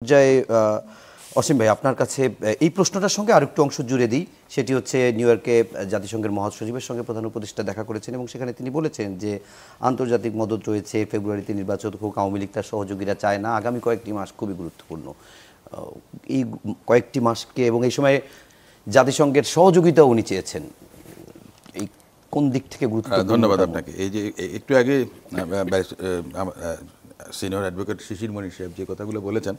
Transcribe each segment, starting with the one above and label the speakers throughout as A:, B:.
A: পর্যায়ে অসীম ভাই আপনার কাছে এই প্রশ্নটার সঙ্গে আরেকটু অংশ জুড়ে দিই। সেটি হচ্ছে নিউ ইয়র্কে জাতিসংঘের মহাসচিবের সঙ্গে প্রধান উপদেষ্টা দেখা করেছেন এবং সেখানে তিনি বলেছেন যে আন্তর্জাতিক মদত রয়েছে, ফেব্রুয়ারিতে নির্বাচন হোক, আওয়ামী লীগ তার সহযোগীরা চায় না, আগামী কয়েকটি মাস খুবই গুরুত্বপূর্ণ। এই কয়েকটি মাসকে এবং এই সময় জাতিসংঘের সহযোগিতাও উনি চেয়েছেন, এই কোন দিক থেকে গুরুত্বপূর্ণ?
B: ধন্যবাদ আপনাকে। এই যে একটু আগে সিনিয়র অ্যাডভোকেট শিশির মণি সাহেব যে কথাগুলো বলেছেন,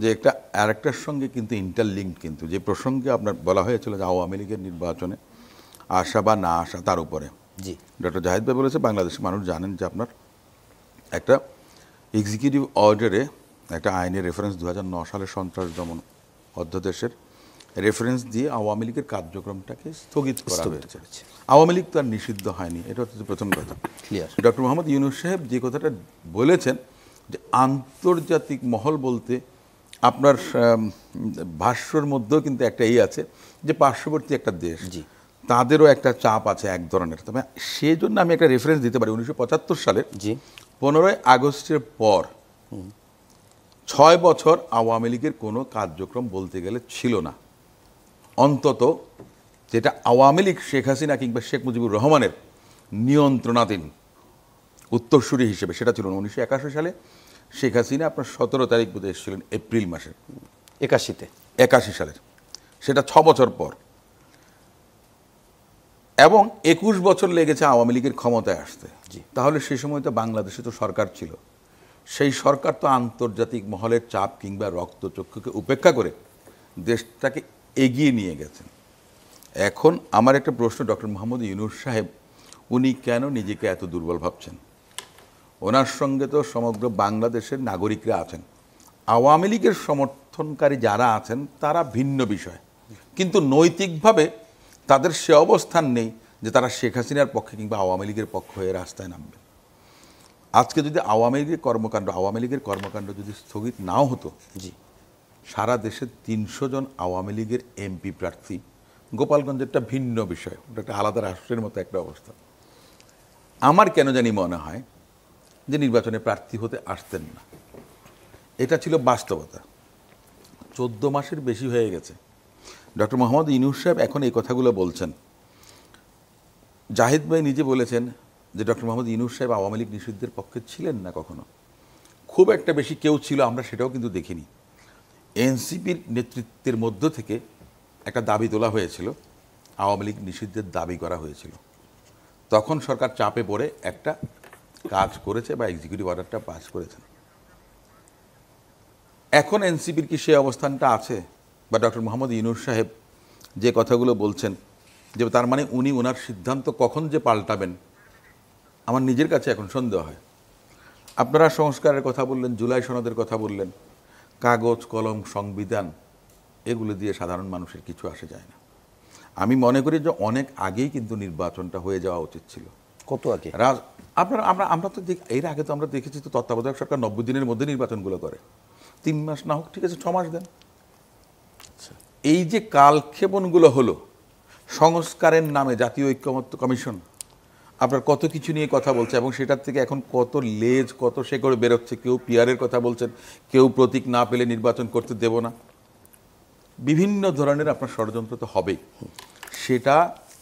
B: যে একটা আরেকটার সঙ্গে কিন্তু ইন্টারলিঙ্কড, কিন্তু যে প্রসঙ্গে আপনার বলা হয়েছিল যে আওয়ামী লীগের নির্বাচনে আসা বা না আসা তার উপরে
A: জি
B: ডক্টর জাহিদ ভাই বলেছে বাংলাদেশের মানুষ জানেন যে আপনার একটা এক্সিকিউটিভ অর্ডারে একটা আইনের রেফারেন্স 2009 সালে সন্ত্রাস দমন অধ্যাদেশের রেফারেন্স দিয়ে আওয়ামী লীগের কার্যক্রমটাকে স্থগিত করা হয়েছে। আওয়ামী লীগ তো আর নিষিদ্ধ হয়নি, এটা হচ্ছে প্রথম কথা।
A: ক্লিয়ার।
B: ডক্টর মোহাম্মদ ইউনূস সাহেব যে কথাটা বলেছেন যে আন্তর্জাতিক মহল বলতে আপনার ভাষ্যর মধ্যেও কিন্তু একটা আছে যে পার্শ্ববর্তী একটা দেশ, তাদেরও একটা চাপ আছে এক ধরনের। তবে সেই জন্য আমি একটা রেফারেন্স দিতে পারি 1975 সালের 15ই আগস্টের পর 6 বছর আওয়ামী লীগের কোনো কার্যক্রম বলতে গেলে ছিল না, অন্তত যেটা আওয়ামী লীগ শেখ হাসিনা কিংবা শেখ মুজিবুর রহমানের নিয়ন্ত্রণাধীন উত্তরসূরি হিসেবে সেটা ছিল 1981 সালে। শেখ হাসিনা আপনার 17 তারিখ বোধহয় এসেছিলেন এপ্রিল মাসের 81 সালের, সেটা 6 বছর পর, এবং 21 বছর লেগেছে আওয়ামী লীগের ক্ষমতায় আসতে। তাহলে সেই সময় তো বাংলাদেশে তো সরকার ছিল, সেই সরকার তো আন্তর্জাতিক মহলের চাপ কিংবা রক্তচক্ষুকে উপেক্ষা করে দেশটাকে এগিয়ে নিয়ে গেছেন। এখন আমার একটা প্রশ্ন, ডক্টর মোহাম্মদ ইউনূস সাহেব উনি কেন নিজেকে এত দুর্বল ভাবছেন? ওনার সঙ্গে তো সমগ্র বাংলাদেশের নাগরিকরা আছেন, আওয়ামী লীগের সমর্থনকারী যারা আছেন তারা ভিন্ন বিষয়, কিন্তু নৈতিকভাবে তাদের সে অবস্থান নেই যে তারা শেখ হাসিনার পক্ষে কিংবা আওয়ামী লীগের পক্ষ হয়ে রাস্তায় নামবে। আজকে যদি আওয়ামী লীগের কর্মকাণ্ড যদি স্থগিত নাও হতো, সারা দেশের 300 জন আওয়ামী লীগের এমপি প্রার্থী, গোপালগঞ্জেরটা ভিন্ন বিষয়, ওটা একটা আলাদা রাষ্ট্রের মতো একটা অবস্থা, আমার কেন জানি মনে হয় যে নির্বাচনে প্রার্থী হতে আসতেন না। এটা ছিল বাস্তবতা। 14 মাসের বেশি হয়ে গেছে। ডক্টর মোহাম্মদ ইউনূস সাহেব এখন এই কথাগুলো বলছেন। জাহিদ ভাই নিজে বলেছেন যে ডক্টর মোহাম্মদ ইউনূস সাহেব আওয়ামী লীগ নিষিদ্ধের পক্ষে ছিলেন না কখনো, খুব একটা বেশি কেউ ছিল আমরা সেটাও কিন্তু দেখিনি। এনসিপির নেতৃত্বের মধ্য থেকে একটা দাবি তোলা হয়েছিল, আওয়ামী লীগ নিষিদ্ধের দাবি করা হয়েছিল, তখন সরকার চাপে পড়ে একটা কাজ করেছে বা এক্সিকিউটিভ অর্ডারটা পাস করেছেন। এখন এনসিপির কি সেই অবস্থানটা আছে? বা ডক্টর মোহাম্মদ ইউনূস সাহেব যে কথাগুলো বলছেন যে তার মানে উনি ওনার সিদ্ধান্ত কখন যে পাল্টাবেন, আমার নিজের কাছে এখন সন্দেহ হয়। আপনারা সংস্কারের কথা বললেন, জুলাই সনদের কথা বললেন, কাগজ কলম সংবিধান এগুলো দিয়ে সাধারণ মানুষের কিছু আসে যায় না। আমি মনে করি যে অনেক আগেই কিন্তু নির্বাচনটা হয়ে যাওয়া উচিত ছিল।
A: কত আগে?
B: আমরা তো এর আগে তো আমরা দেখেছি তো তত্ত্বাবধায়ক সরকার 90 দিনের মধ্যে নির্বাচনগুলো করে, 3 মাস না হোক ঠিক আছে 6 মাস দেন। এই যে কালক্ষেপণগুলো হলো সংস্কারের নামে, জাতীয় ঐক্যমত্য কমিশন আপনার কত কিছু নিয়ে কথা বলছে এবং সেটার থেকে এখন কত লেজ কত শেকড় বেরোচ্ছে। কেউ পিয়ারের কথা বলছেন, কেউ প্রতীক না পেলে নির্বাচন করতে দেব না, বিভিন্ন ধরনের আপনার ষড়যন্ত্র তো হবেই। সেটা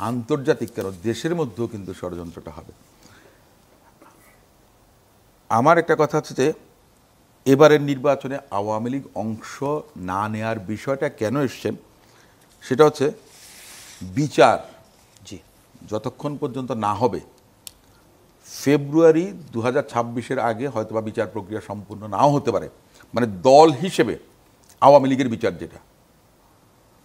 B: আন্তর্জাতিক কেন, দেশের মধ্যেও কিন্তু ষড়যন্ত্রটা হবে। আমার একটা কথা হচ্ছে যে এবারের নির্বাচনে আওয়ামী লীগ অংশ না নেয়ার বিষয়টা কেন এসছেন, সেটা হচ্ছে বিচার যতক্ষণ পর্যন্ত না হবে, ফেব্রুয়ারি 2026-এর আগে হয়তোবা বিচার প্রক্রিয়া সম্পূর্ণ নাও হতে পারে। মানে দল হিসেবে আওয়ামী লীগের বিচার, যেটা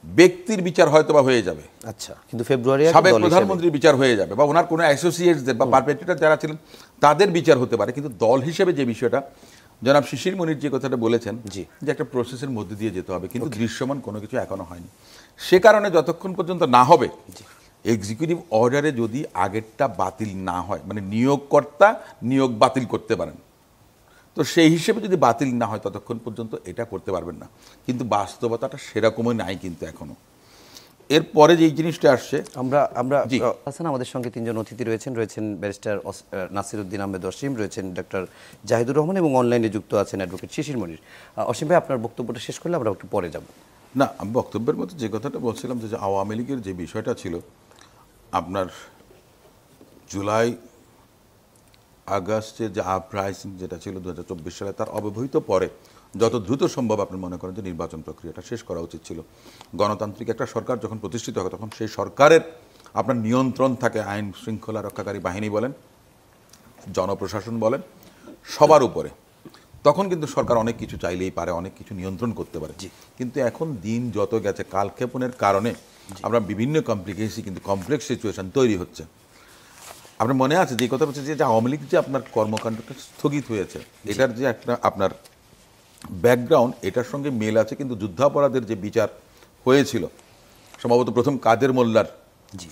B: ব্যক্তির বিচার হয়তোবা হয়ে যাবে,
A: আচ্ছা, কিন্তু ফেব্রুয়ারি
B: সাবেক প্রধানমন্ত্রীর বিচার হয়ে যাবে বা ওনার কোনো অ্যাসোসিয়েটসদের বা পারপেট্রেটর যারা ছিলেন তাদের বিচার হতে পারে, কিন্তু দল হিসেবে যে বিষয়টা জনাব শিশির মনির যে কথাটা বলেছেন যে একটা প্রসেসের মধ্যে দিয়ে যেতে হবে, কিন্তু দৃশ্যমান কোনো কিছু এখনো হয়নি। সে কারণে যতক্ষণ পর্যন্ত না হবে, এক্সিকিউটিভ অর্ডারে যদি আগেরটা বাতিল না হয়, মানে নিয়োগকর্তা নিয়োগ বাতিল করতে পারেন, তো সেই হিসেবে যদি বাতিল না হয় ততক্ষণ পর্যন্ত এটা করতে পারবেন না। কিন্তু বাস্তবতাটা সেরকমই নাই কিন্তু এখনো। এরপরে যে জিনিসটা আসছে,
A: আমরা আমরা
B: জি।
A: হাসান, আমাদের সঙ্গে তিনজন অতিথি রয়েছেন ব্যারিস্টার নাসিরউদ্দিন আহমেদ অসীম, রয়েছেন ডক্টর জাহিদুর রহমান এবং অনলাইনে যুক্ত আছেন অ্যাডভোকেট শিশির মনির। অসীম ভাই, আপনার বক্তব্যটা শেষ করলে আমরা একটু পরে যাব।
B: না, আমি বক্তব্যের মধ্যে যে কথাটা বলছিলাম যে আওয়ামী লীগের যে বিষয়টা ছিল, আপনার জুলাই আগস্টে যে আপরাইজিং যেটা ছিল 2024 সালে, তার অব্যবহিত পরে যত দ্রুত সম্ভব আপনি মনে করেন যে নির্বাচন প্রক্রিয়াটা শেষ করা উচিত ছিল। গণতান্ত্রিক একটা সরকার যখন প্রতিষ্ঠিত হয়, তখন সেই সরকারের আপনার নিয়ন্ত্রণ থাকে আইন শৃঙ্খলা রক্ষাকারী বাহিনী বলেন, জনপ্রশাসন বলেন, সবার উপরে। তখন কিন্তু সরকার অনেক কিছু চাইলেই পারে, অনেক কিছু নিয়ন্ত্রণ করতে পারে। কিন্তু এখন দিন যত গেছে, কালক্ষেপণের কারণে আমরা বিভিন্ন কমপ্লেক্স সিচুয়েশন তৈরি হচ্ছে। আপনার মনে আছে যে কথা বলছে যে আওয়ামী লীগ যে আপনার কর্মকাণ্ডটা স্থগিত হয়েছে, এটার যে একটা আপনার ব্যাকগ্রাউন্ড, এটার সঙ্গে মেল আছে কিন্তু যুদ্ধাপরাধের যে বিচার হয়েছিল, সম্ভবত প্রথম কাদের মোল্লার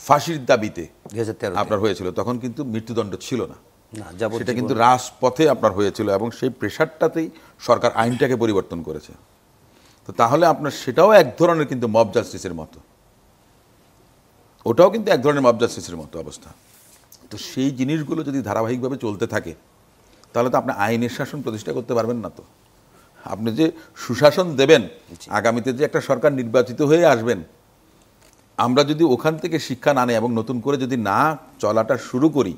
B: ফাঁসির দাবিতে
A: 2013
B: আপনার হয়েছিল, তখন কিন্তু মৃত্যুদণ্ড ছিল না,
A: না,
B: সেটা কিন্তু রাজপথে আপনার হয়েছিল, এবং সেই প্রেশারটাতেই সরকার আইনটাকে পরিবর্তন করেছে। তো তাহলে আপনার সেটাও এক ধরনের কিন্তু মব জাস্টিসের মতো, ওটাও কিন্তু এক ধরনের মব জাস্টিসের মতো অবস্থা। তো সেই জিনিসগুলো যদি ধারাবাহিকভাবে চলতে থাকে, তাহলে তো আপনি আইনের শাসন প্রতিষ্ঠা করতে পারবেন না। তো আপনি যে সুশাসন দেবেন, আগামীতে যে একটা সরকার নির্বাচিত হয়ে আসবেন, আমরা যদি ওখান থেকে শিক্ষা না নেই এবং নতুন করে যদি না চলাটা শুরু করি,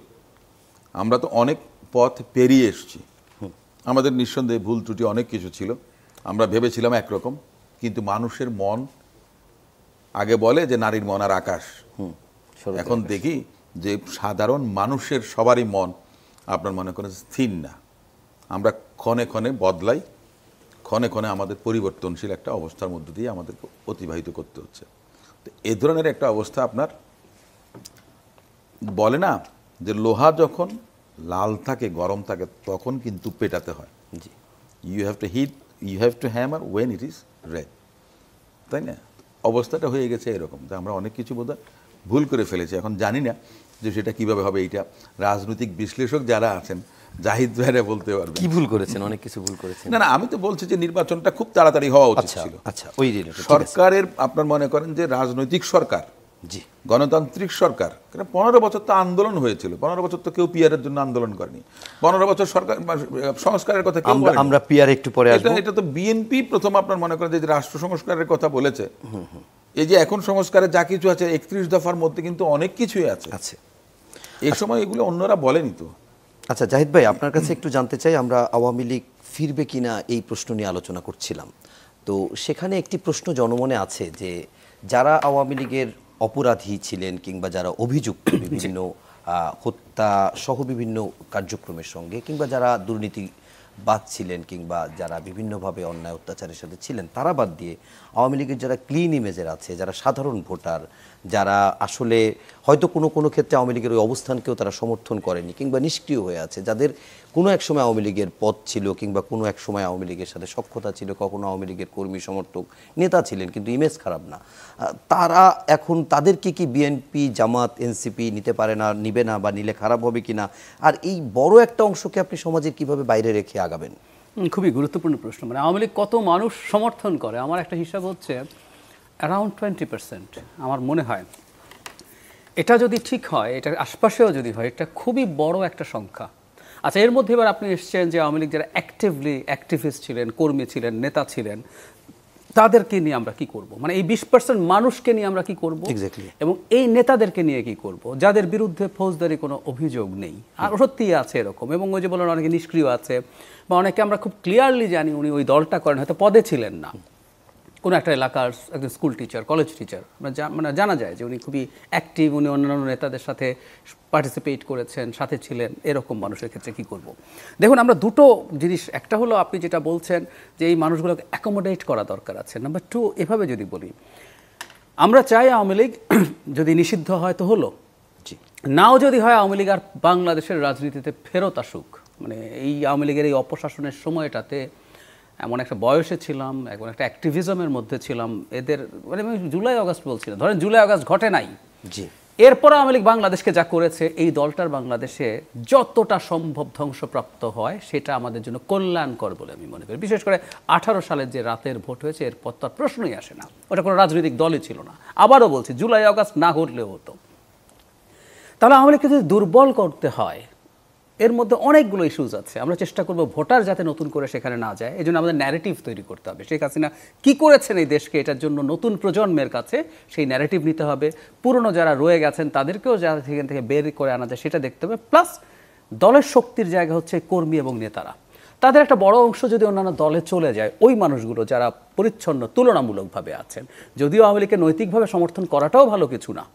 B: আমরা তো অনেক পথ পেরিয়ে এসেছি। আমাদের নিঃসন্দেহে ভুল ত্রুটি অনেক কিছু ছিল, আমরা ভেবেছিলাম একরকম, কিন্তু মানুষের মন আগে বলে যে নারীর মন আর আকাশ, এখন দেখি যে সাধারণ মানুষের সবারই মন আপনার মনে করেন স্থির না। আমরা ক্ষণে ক্ষণে বদলাই, ক্ষণে ক্ষণে আমাদের পরিবর্তনশীল একটা অবস্থার মধ্য দিয়ে আমাদের অতিবাহিত করতে হচ্ছে। তো এ ধরনের একটা অবস্থা আপনার বলে না যে লোহা যখন লাল থাকে, গরম থাকে, তখন কিন্তু পেটাতে হয়। You have to hammer when it is red, তাই না? অবস্থাটা হয়ে গেছে এরকম যে আমরা অনেক কিছু বোধহয় ভুল করে ফেলেছি। এখন জানি না যে সেটা কিভাবে হবে, এইটা রাজনৈতিক বিশ্লেষক যারা আছেন, জাহিদ ভাইরা বলতে পারবে
A: কি ভুল করেছেন, অনেক কিছু ভুল করেছেন।
B: না, আমি তো বলছি যে নির্বাচনটা খুব তাড়াতাড়ি হওয়া উচিত ছিল।
A: আচ্ছা, ওই
B: সরকারের আপনার মনে করেন যে রাজনৈতিক সরকার,
A: জি,
B: গণতান্ত্রিক সরকার, 15 বছর তো আন্দোলন হয়েছিল, 15 বছর তো কেউ পিয়ারের জন্য আন্দোলন করেনি। 15 বছর সরকার সংস্কারের কথা কেউ বলেনি।
A: আমরা পিয়ার একটু পরে আসবো।
B: এটা তো বিএনপি প্রথম আপনার মনে করেন যে রাষ্ট্র সংস্কারের কথা বলেছে। এই যে এখন সংস্কারে যা কিছু আছে 31 দফার মধ্যে কিন্তু অনেক কিছুই আছে। এই সময় এগুলো অন্যরা বলেনি তো।
A: আচ্ছা জাহিদ ভাই, আপনার কাছে একটু জানতে চাই, আমরা আওয়ামী লীগ ফিরবে কিনা এই প্রশ্ন নিয়ে আলোচনা করছিলাম। তো সেখানে একটি প্রশ্ন জনমনে আছে যে যারা আওয়ামী লীগের অপরাধী ছিলেন কিংবা যারা অভিযুক্ত বিভিন্ন হত্যা সহ বিভিন্ন কার্যক্রমের সঙ্গে, কিংবা যারা দুর্নীতিবাদ ছিলেন কিংবা যারা বিভিন্নভাবে অন্যায় অত্যাচারের সাথে ছিলেন, তারা বাদ দিয়ে আওয়ামী লীগের যারা ক্লিন ইমেজের আছে, যারা সাধারণ ভোটার, যারা আসলে হয়তো কোনো ক্ষেত্রে আওয়ামী লীগের ওই অবস্থানকেও তারা সমর্থন করেনি কিংবা নিষ্ক্রিয় হয়ে আছে, যাদের কোনো এক সময় আওয়ামী লীগের পদ ছিল কিংবা কোনো এক সময় আওয়ামী লীগের সাথে সখ্যতা ছিল, কখনো আওয়ামী লীগের কর্মী সমর্থক নেতা ছিলেন কিন্তু ইমেজ খারাপ না, তারা এখন তাদেরকে কি বিএনপি, জামাত, এনসিপি নিতে পারে না, নিবে না, বা নিলে খারাপ হবে কিনা? আর এই বড় একটা অংশকে আপনি সমাজের কিভাবে বাইরে রেখে আগাবেন?
C: খুবই গুরুত্বপূর্ণ প্রশ্ন। মানে আওয়ামী লীগ কত মানুষ সমর্থন করে, আমার একটা হিসাব হচ্ছে অ্যারাউন্ড 20%। আমার মনে হয় এটা যদি ঠিক হয়, এটার আশপাশেও যদি হয়, এটা খুবই বড় একটা সংখ্যা। আচ্ছা, এর মধ্যে এবার আপনি এসছেন যে আওয়ামী লীগ যারা অ্যাক্টিভিস্ট ছিলেন, কর্মী ছিলেন, নেতা ছিলেন, তাদেরকে নিয়ে আমরা কি করব? মানে এই 20% মানুষকে নিয়ে আমরা কি করব, এবং এই নেতাদেরকে নিয়ে কি করব যাদের বিরুদ্ধে ফৌজদারি কোনো অভিযোগ নেই? আর সত্যিই আছে এরকম, এবং ওই যে বললেন অনেকে নিষ্ক্রিয় আছে, বা অনেকে আমরা খুব ক্লিয়ারলি জানি উনি ওই দলটা করেন, হয়তো পদে ছিলেন না, কোনো একটা এলাকার একজন স্কুল টিচার, কলেজ টিচার, মানে জানা যায় যে উনি খুবই অ্যাক্টিভ, উনি অন্যান্য নেতাদের সাথে পার্টিসিপেট করেছেন, সাথে ছিলেন। এরকম মানুষের ক্ষেত্রে কি করব? দেখুন, আমরা দুটো জিনিস, একটা হলো আপনি যেটা বলছেন যে এই মানুষগুলোকে অ্যাকোমোডেট করা দরকার আছে। নাম্বার 2, এভাবে যদি বলি, আমরা চাই আওয়ামী লীগ যদি নিষিদ্ধ হয় তো হলো, নাও যদি হয় আওয়ামী লীগ আর বাংলাদেশের রাজনীতিতে ফেরত আসুক। মানে এই আওয়ামী লীগের এই অপশাসনের সময়টাতে এমন একটা বয়সে ছিলাম, এমন একটা অ্যাক্টিভিজমের মধ্যে ছিলাম, এদের মানে আমি জুলাই আগস্ট বলছিলাম, ধরেন জুলাই আগস্ট ঘটে নাই, এরপর আওয়ামী লীগ বাংলাদেশকে যা করেছে, এই দলটার বাংলাদেশে যতটা সম্ভব ধ্বংসপ্রাপ্ত হয় সেটা আমাদের জন্য কল্যাণকর বলে আমি মনে করি। বিশেষ করে 18 সালের যে রাতের ভোট হয়েছে, এরপর তো আর প্রশ্নই আসে না, ওটা কোনো রাজনৈতিক দলই ছিল না। আবারও বলছি, জুলাই আগস্ট না ঘটলেও হতো। তাহলে আওয়ামী লীগকে যদি দুর্বল করতে হয়, এর মধ্যে অনেকগুলো ইস্যুজ আছে। আমরা চেষ্টা করব ভোটার যাতে নতুন করে সেখানে না যায়, এই জন্য আমাদের ন্যারেটিভ তৈরি করতে হবে। শেখ হাসিনা কী করেছেন এই দেশকে, এটার জন্য নতুন প্রজন্মের কাছে সেই ন্যারেটিভ নিতে হবে। পুরনো যারা রয়ে গেছেন তাদেরকেও যারা সেখান থেকে বের করে আনা যায় সেটা দেখতে হবে। প্লাস দলের শক্তির জায়গা হচ্ছে কর্মী এবং নেতারা। তাদের একটা বড় অংশ যদি অন্যান্য দলে চলে যায়, ওই মানুষগুলো যারা পরিচ্ছন্ন তুলনামূলকভাবে আছেন, যদিও আওয়ামী লীগকে নৈতিকভাবে সমর্থন করাটাও ভালো কিছু না,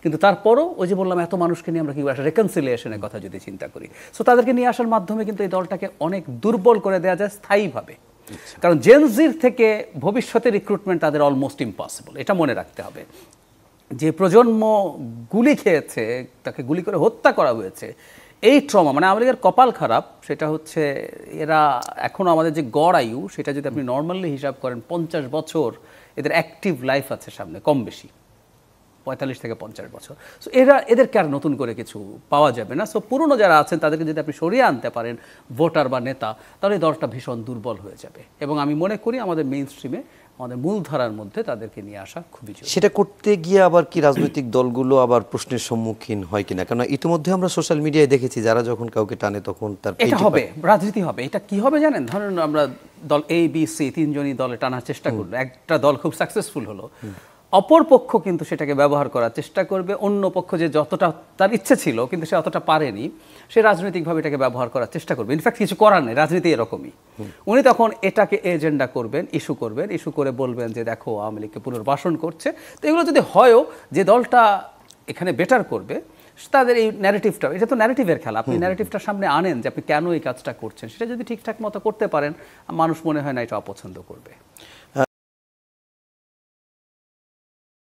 C: কিন্তু তারপরও ওই যে বললাম, এত মানুষকে নিয়ে আমরা কি একটা রেকনসিলিয়েশনের কথা যদি চিন্তা করি, সো তাদেরকে নিয়ে আসার মাধ্যমে কিন্তু এই দলটাকে অনেক দুর্বল করে দেওয়া যায় স্থায়ীভাবে। কারণ জেনজির থেকে ভবিষ্যতে রিক্রুটমেন্ট তাদের অলমোস্ট ইম্পসিবল, এটা মনে রাখতে হবে। যে প্রজন্ম গুলি খেয়েছে, তাকে গুলি করে হত্যা করা হয়েছে, এই ট্রমা, মানে আওয়ামী লীগের কপাল খারাপ সেটা হচ্ছে এরা এখনও আমাদের যে গড় আয়ু, সেটা যদি আপনি নর্মালি হিসাব করেন 50 বছর এদের অ্যাক্টিভ লাইফ আছে সামনে, কম বেশি 45 থেকে 50 বছর। সো এদেরকে আর নতুন করে কিছু পাওয়া যাবে না। সো পুরনো যারা আছেন তাদেরকে যদি আপনি সরিয়ে আনতে পারেন, ভোটার বা নেতা, তাহলে এই দলটা ভীষণ দুর্বল হয়ে যাবে। এবং আমি মনে করি আমাদের মেইন স্ট্রিমে, আমাদের মূলধারার মধ্যে তাদেরকে নিয়ে আসা খুবই জরুরি।
A: সেটা করতে গিয়ে আবার কি রাজনৈতিক দলগুলো আবার প্রশ্নের সম্মুখীন হয় কিনা? কারণ ইতিমধ্যে আমরা সোশ্যাল মিডিয়ায় দেখেছি যারা যখন কাউকে টানে তখন তার
C: এটা হবে, রাজনীতি হবে। এটা কি হবে জানেন? ধরেন আমরা দল A B C তিনজনই দলে টানার চেষ্টা করলো, একটা দল খুব সাকসেসফুল হলো, অপর পক্ষ কিন্তু সেটাকে ব্যবহার করার চেষ্টা করবে। অন্য পক্ষ যে যতটা তার ইচ্ছে ছিল কিন্তু সে অতটা পারেনি, সে রাজনৈতিকভাবে এটাকে ব্যবহার করার চেষ্টা করবে। ইনফ্যাক্ট কিছু করার নেই, রাজনীতি এরকমই। উনি তখন এটাকে এজেন্ডা করবেন, ইস্যু করে বলবেন যে দেখো আওয়ামী লীগকে পুনর্বাসন করছে। তো এগুলো যদি হয়ও, যে দলটা এখানে বেটার করবে তাদের এই ন্যারেটিভটা, এটা তো ন্যারেটিভের খেলা, আপনি ন্যারেটিভটা সামনে আনেন যে আপনি কেন এই কাজটা করছেন, সেটা যদি ঠিকঠাক মতো করতে পারেন, মানুষ মনে হয় না এটা অপছন্দ করবে।